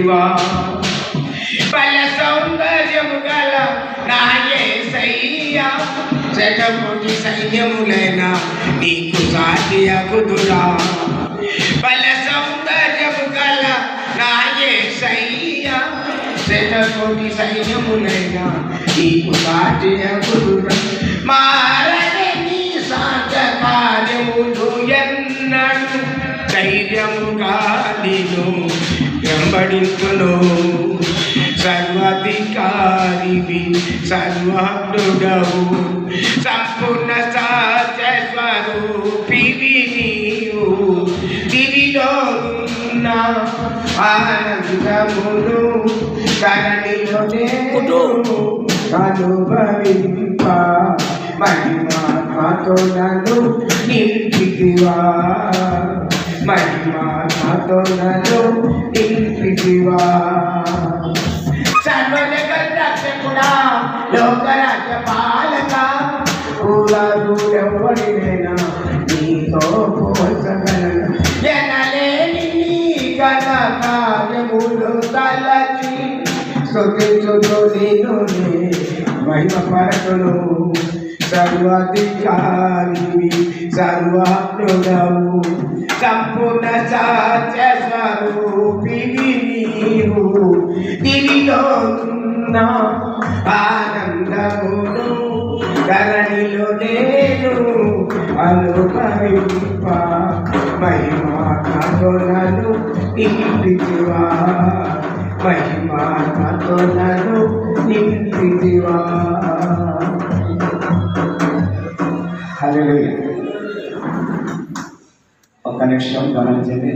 నింపితివా బల సౌందర్యము గల నా యేసయ్యా శతకోటి సైన్యములైన నీకు సాటి అగుదురా బల సౌందర్యము గల నా యేసయ్యా శతకోటి సైన్యములైన నీకు సాటి అగుదురా మారని నీ సాంత కార్యములు ఎన్నడు ధైర్యముగా నిన్ను వెంబడించును సర్వాధికారివి సర్వజ్ఞుడవు సంపూర్ణ సత్య స్వరూపివి నీవు దివిలో ఉన్న ఆనందమును ధరణిలోనే అనుభవింప మహిమాత్మతో నన్ను నింపితివా మహిమాత్మతో నన్ను నింపితివా సర్వజగత్ రక్షకుడా లోకరాజ్య పాలక పూలూడెవడినైనా నీతో పోల్చగలను ఎనలేని నీ ఘన కార్యములు తలచి స్తుతించుతూ నిన్ను మహిమపరచును సర్వాధికారివి సర్వజ్ఞుడవు సంపూర్ణ సత్య స్వరూపివి నీవు దివిలో ఉన్న ఆనందమును ధరణిలో నేను అనుభవింప మహిమాతో నన్ను నింపితివా మహిమాతో నన్ను నింపితివా. హల్లెలూయా. ఒక్క నిమిషం గమనించండి.